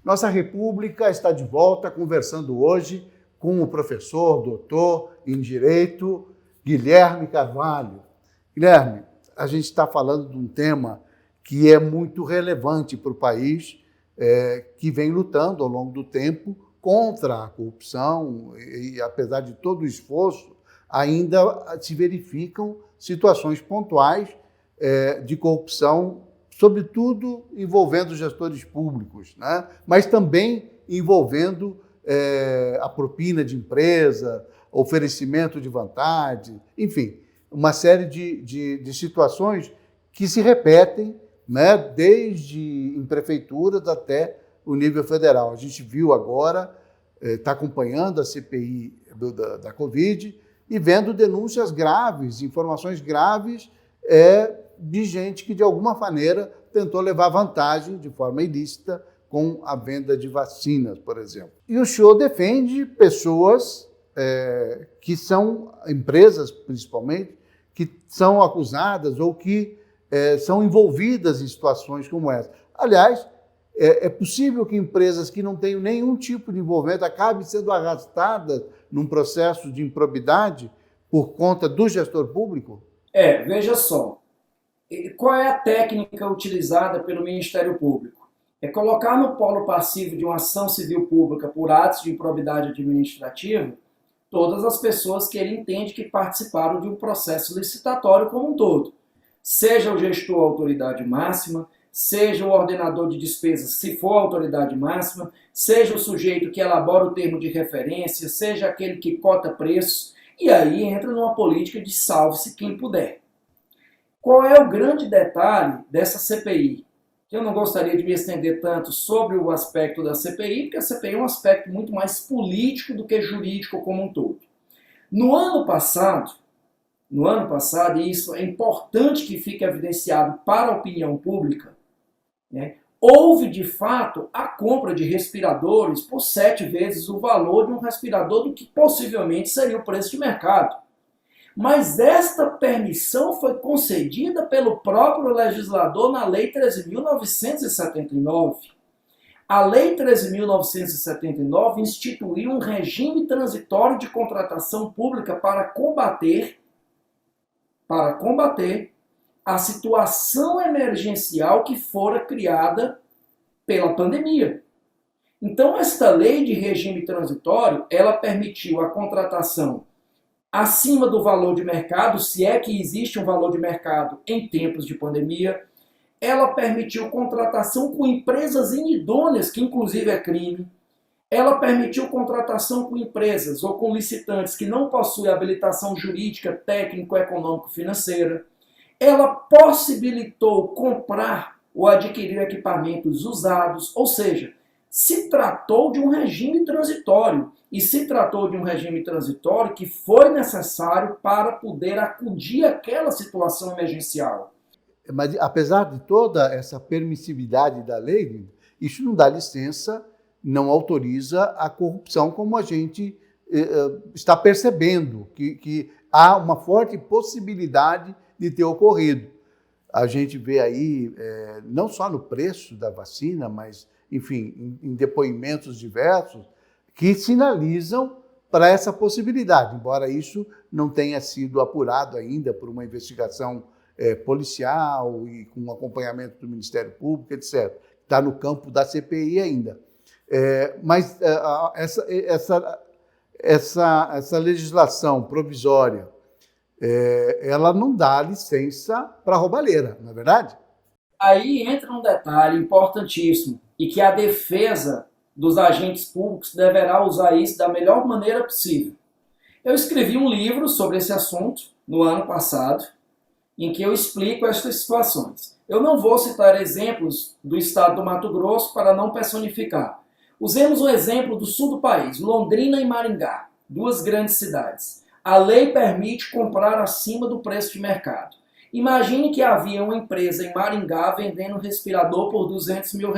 Nossa República está de volta conversando hoje com o professor, doutor em Direito, Guilherme Carvalho. Guilherme, a gente está falando de um tema que é muito relevante para o país, que vem lutando ao longo do tempo contra a corrupção e, apesar de todo o esforço, ainda se verificam situações pontuais de corrupção, sobretudo envolvendo gestores públicos, né? Mas também envolvendo a propina de empresa, oferecimento de vantagem, enfim, uma série de situações que se repetem, né, desde em prefeituras até o nível federal. A gente viu agora, está acompanhando a CPI da Covid e vendo denúncias graves, informações graves de gente que, de alguma maneira, tentou levar vantagem de forma ilícita com a venda de vacinas, por exemplo. E o senhor defende pessoas que são, empresas principalmente, que são acusadas ou que são envolvidas em situações como essa. Aliás, é possível que empresas que não tenham nenhum tipo de envolvimento acabem sendo arrastadas num processo de improbidade por conta do gestor público? Veja só. Qual é a técnica utilizada pelo Ministério Público? É colocar no polo passivo de uma ação civil pública por atos de improbidade administrativa todas as pessoas que ele entende que participaram de um processo licitatório como um todo. Seja o gestor a autoridade máxima, seja o ordenador de despesas, se for a autoridade máxima, seja o sujeito que elabora o termo de referência, seja aquele que cota preços, e aí entra numa política de salve-se quem puder. Qual é o grande detalhe dessa CPI? Eu não gostaria de me estender tanto sobre o aspecto da CPI, porque a CPI é um aspecto muito mais político do que jurídico como um todo. No ano passado, e isso é importante que fique evidenciado para a opinião pública, né, houve de fato a compra de respiradores por 7 vezes o valor de um respirador do que possivelmente seria o preço de mercado. Mas esta permissão foi concedida pelo próprio legislador na Lei 13.979. A Lei 13.979 instituiu um regime transitório de contratação pública para combater a situação emergencial que fora criada pela pandemia. Então, esta lei de regime transitório, ela permitiu a contratação acima do valor de mercado, se é que existe um valor de mercado em tempos de pandemia. Ela permitiu contratação com empresas inidôneas, que inclusive é crime. Ela permitiu contratação com empresas ou com licitantes que não possuem habilitação jurídica, técnico, econômico, financeira. Ela possibilitou comprar ou adquirir equipamentos usados, ou seja, se tratou de um regime transitório. E se tratou de um regime transitório que foi necessário para poder acudir àquela situação emergencial. Mas, apesar de toda essa permissividade da lei, isso não dá licença, não autoriza a corrupção, como a gente está percebendo, que há uma forte possibilidade de ter ocorrido. A gente vê aí, não só no preço da vacina, mas, enfim, em depoimentos diversos, que sinalizam para essa possibilidade, embora isso não tenha sido apurado ainda por uma investigação policial e com acompanhamento do Ministério Público, etc. Está no campo da CPI ainda. Mas essa legislação provisória, ela não dá licença para roubalheira, não é verdade? Aí entra um detalhe importantíssimo, e que a defesa dos agentes públicos deverá usar isso da melhor maneira possível. Eu escrevi um livro sobre esse assunto no ano passado, em que eu explico estas situações. Eu não vou citar exemplos do estado do Mato Grosso para não personificar. Usemos o exemplo do sul do país, Londrina e Maringá, 2 grandes cidades. A lei permite comprar acima do preço de mercado. Imagine que havia uma empresa em Maringá vendendo um respirador por R$200 mil.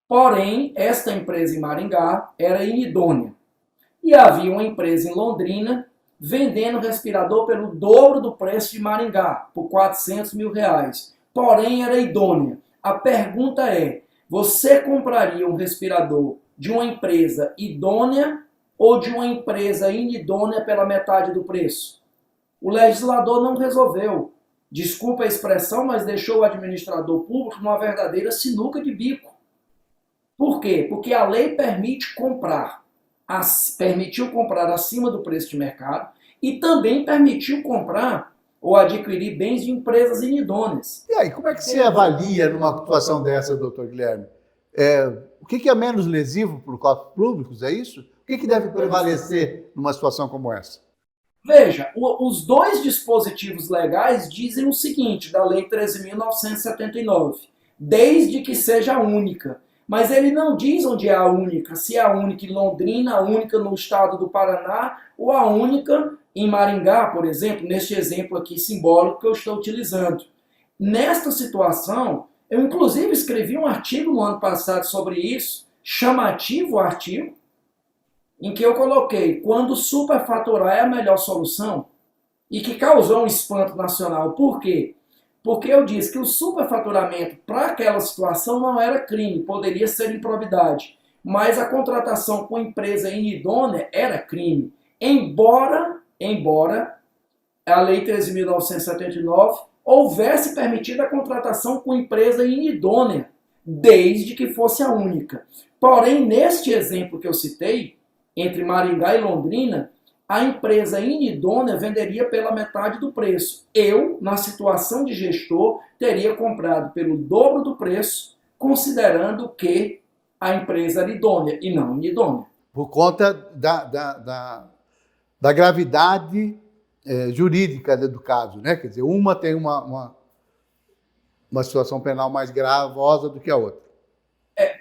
Porém, esta empresa em Maringá era inidônea. E havia uma empresa em Londrina vendendo respirador pelo dobro do preço de Maringá, por R$400 mil. Porém, era idônea. A pergunta é, Você compraria um respirador de uma empresa idônea ou de uma empresa inidônea pela metade do preço? O legislador não resolveu. Desculpa a expressão, mas deixou o administrador público numa verdadeira sinuca de bico. Por quê? Porque a lei permitiu comprar acima do preço de mercado e também permitiu comprar ou adquirir bens de empresas inidôneas. E aí, como é que você avalia numa situação dessa, doutor Guilherme? O que é menos lesivo para os cofres públicos, é isso? O que deve prevalecer numa situação como essa? Veja, os dois dispositivos legais dizem o seguinte, da Lei 13.979, desde que seja única. Mas ele não diz onde é a única, se é a única em Londrina, a única no estado do Paraná ou a única em Maringá, por exemplo, neste exemplo aqui simbólico que eu estou utilizando. Nesta situação, eu inclusive escrevi um artigo no ano passado sobre isso, chamativo artigo, em que eu coloquei quando superfaturar é a melhor solução e que causou um espanto nacional. Por quê? Porque eu disse que o superfaturamento para aquela situação não era crime, poderia ser improbidade, mas a contratação com empresa inidônea era crime. Embora a Lei 13.979 houvesse permitido a contratação com empresa inidônea, desde que fosse a única. Porém, neste exemplo que eu citei, entre Maringá e Londrina, a empresa inidônea venderia pela metade do preço. Eu, na situação de gestor, teria comprado pelo dobro do preço, considerando que a empresa era idônea e não inidônea. Por conta da gravidade jurídica do caso, né? Quer dizer, uma tem uma situação penal mais gravosa do que a outra.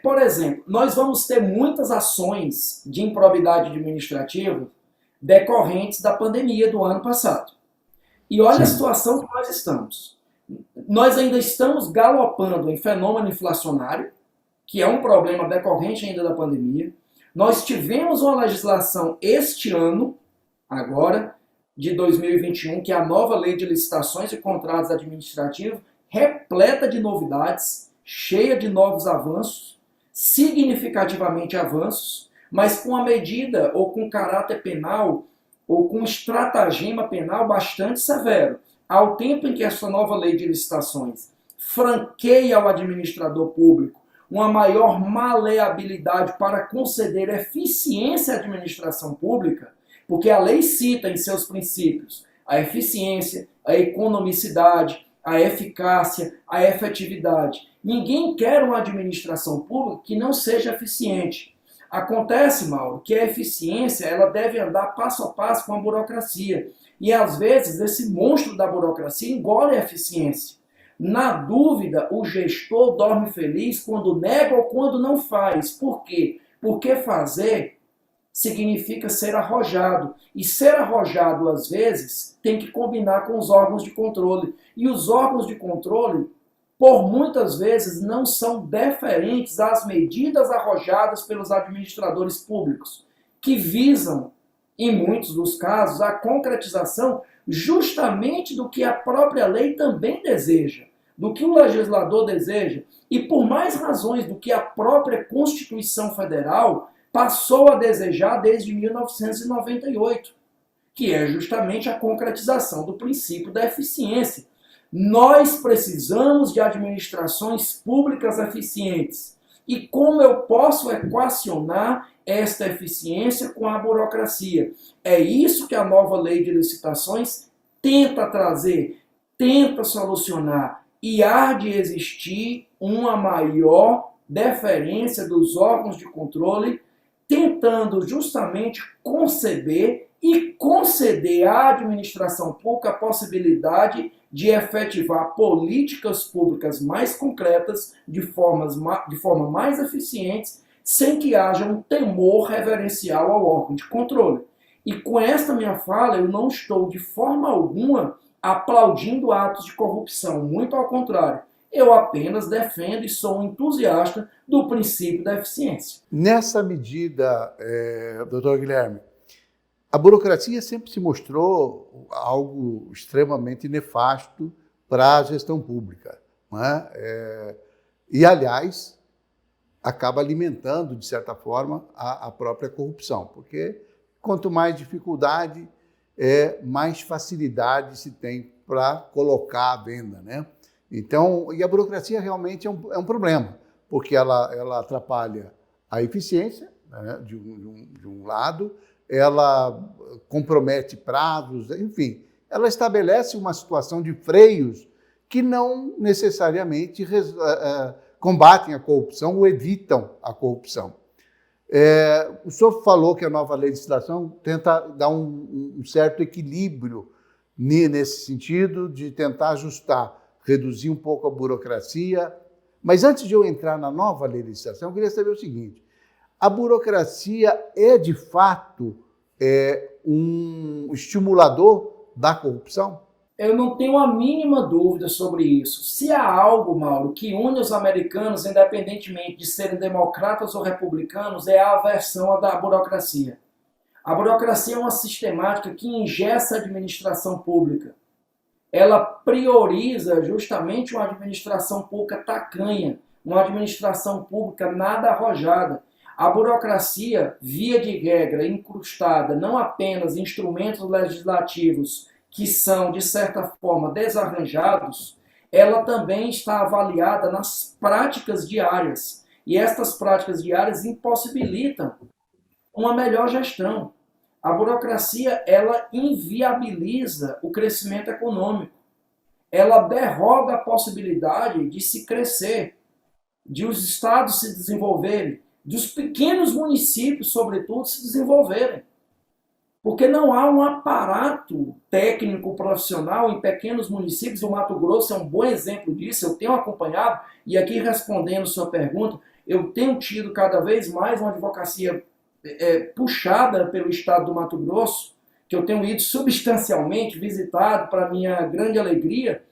Por exemplo, nós vamos ter muitas ações de improbidade administrativa decorrentes da pandemia do ano passado. E olha Sim. A situação que nós estamos. Nós ainda estamos galopando em fenômeno inflacionário, que é um problema decorrente ainda da pandemia. Nós tivemos uma legislação este ano, agora, de 2021, que é a nova Lei de Licitações e Contratos Administrativos, repleta de novidades, cheia de novos avanços, significativamente avanços, mas com a medida ou com caráter penal ou com estratagema penal bastante severo. Ao tempo em que essa nova lei de licitações franqueia ao administrador público uma maior maleabilidade para conceder eficiência à administração pública, porque a lei cita em seus princípios a eficiência, a economicidade, a eficácia, a efetividade. Ninguém quer uma administração pública que não seja eficiente. Acontece, Mauro, que a eficiência ela deve andar passo a passo com a burocracia. E às vezes esse monstro da burocracia engole a eficiência. Na dúvida, o gestor dorme feliz quando nega ou quando não faz. Por quê? Porque fazer significa ser arrojado. E ser arrojado, às vezes, tem que combinar com os órgãos de controle. E os órgãos de controle, por muitas vezes, não são deferentes às medidas arrojadas pelos administradores públicos, que visam, em muitos dos casos, a concretização justamente do que a própria lei também deseja, do que o legislador deseja, e por mais razões do que a própria Constituição Federal passou a desejar desde 1998, que é justamente a concretização do princípio da eficiência. Nós precisamos de administrações públicas eficientes. E como eu posso equacionar esta eficiência com a burocracia? É isso que a nova lei de licitações tenta trazer, tenta solucionar. E há de existir uma maior deferência dos órgãos de controle, tentando justamente conceber e conceder à administração pública a possibilidade de efetivar políticas públicas mais concretas, de forma mais eficiente, sem que haja um temor reverencial ao órgão de controle. E com esta minha fala, eu não estou de forma alguma aplaudindo atos de corrupção, muito ao contrário. Eu apenas defendo e sou um entusiasta do princípio da eficiência. Nessa medida, doutor Guilherme, a burocracia sempre se mostrou algo extremamente nefasto para a gestão pública, não é? E, aliás, acaba alimentando, de certa forma, a própria corrupção, porque quanto mais dificuldade, mais facilidade se tem para colocar à venda, né? Então, e a burocracia realmente é um problema, porque ela atrapalha a eficiência, né, de um lado, ela compromete prazos, enfim, ela estabelece uma situação de freios que não necessariamente combatem a corrupção ou evitam a corrupção. O senhor falou que a nova legislação tenta dar um certo equilíbrio nesse sentido, de tentar ajustar, reduzir um pouco a burocracia. Mas antes de eu entrar na nova legislação, eu queria saber o seguinte: a burocracia é, de fato, um estimulador da corrupção? Eu não tenho a mínima dúvida sobre isso. Se há algo, Mauro, que une os americanos, independentemente de serem democratas ou republicanos, é a aversão da burocracia. A burocracia é uma sistemática que engessa a administração pública. Ela prioriza justamente uma administração pública tacanha, uma administração pública nada arrojada. A burocracia, via de regra, incrustada não apenas em instrumentos legislativos que são, de certa forma, desarranjados, ela também está avaliada nas práticas diárias. E estas práticas diárias impossibilitam uma melhor gestão. A burocracia, ela inviabiliza o crescimento econômico. Ela derroga a possibilidade de se crescer, de os estados se desenvolverem, dos pequenos municípios, sobretudo, se desenvolverem. Porque não há um aparato técnico profissional em pequenos municípios. O Mato Grosso é um bom exemplo disso, eu tenho acompanhado, e aqui respondendo sua pergunta, eu tenho tido cada vez mais uma advocacia puxada pelo estado do Mato Grosso, que eu tenho ido substancialmente, visitado para minha grande alegria.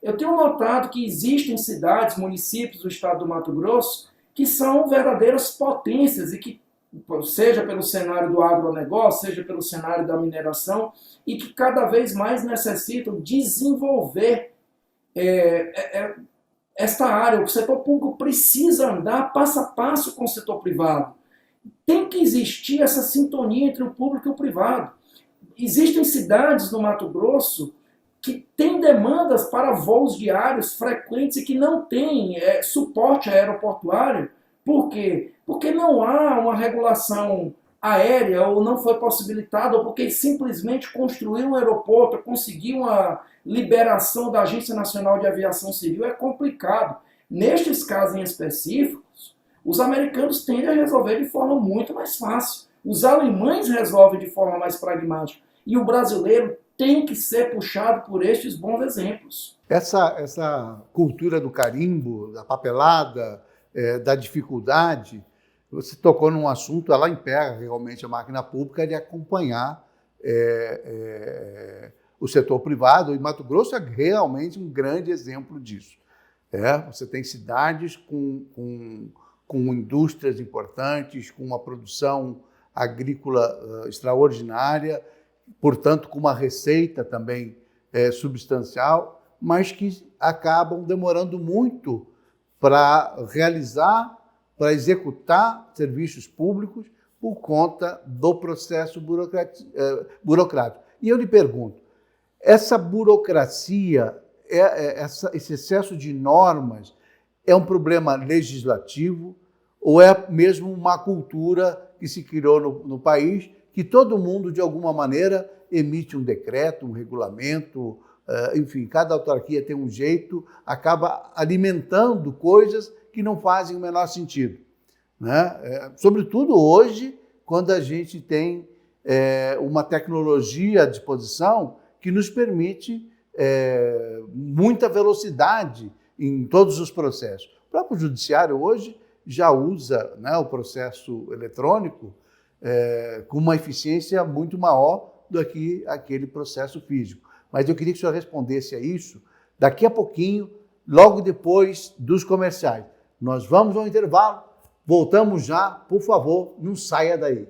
Eu tenho notado que existem cidades, municípios do estado do Mato Grosso, que são verdadeiras potências e que, seja pelo cenário do agronegócio, seja pelo cenário da mineração, e que cada vez mais necessitam desenvolver esta área. O setor público precisa andar passo a passo com o setor privado. Tem que existir essa sintonia entre o público e o privado. Existem cidades no Mato Grosso que têm demandas para voos diários frequentes e que não têm suporte aeroportuário. Por quê? Porque não há uma regulação aérea, ou não foi possibilitada, ou porque simplesmente construir um aeroporto, conseguir uma liberação da Agência Nacional de Aviação Civil é complicado. Nestes casos em específicos, os americanos tendem a resolver de forma muito mais fácil. Os alemães resolvem de forma mais pragmática. E o brasileiro tem que ser puxado por estes bons exemplos. Essa cultura do carimbo, da papelada, da dificuldade, você tocou num assunto, ela impera realmente a máquina pública de acompanhar o setor privado, e Mato Grosso é realmente um grande exemplo disso. Você tem cidades com indústrias importantes, com uma produção agrícola extraordinária, portanto, com uma receita também substancial, mas que acabam demorando muito para realizar, para executar serviços públicos por conta do processo burocrático. E eu lhe pergunto, essa burocracia, esse excesso de normas, é um problema legislativo ou é mesmo uma cultura que se criou no país, que todo mundo, de alguma maneira, emite um decreto, um regulamento, enfim, cada autarquia tem um jeito, acaba alimentando coisas que não fazem o menor sentido, né? Sobretudo hoje, quando a gente tem uma tecnologia à disposição que nos permite muita velocidade em todos os processos. O próprio judiciário hoje já usa, né, o processo eletrônico com uma eficiência muito maior do que aquele processo físico. Mas eu queria que o senhor respondesse a isso daqui a pouquinho, logo depois dos comerciais. Nós vamos ao intervalo, voltamos já, por favor, não saia daí.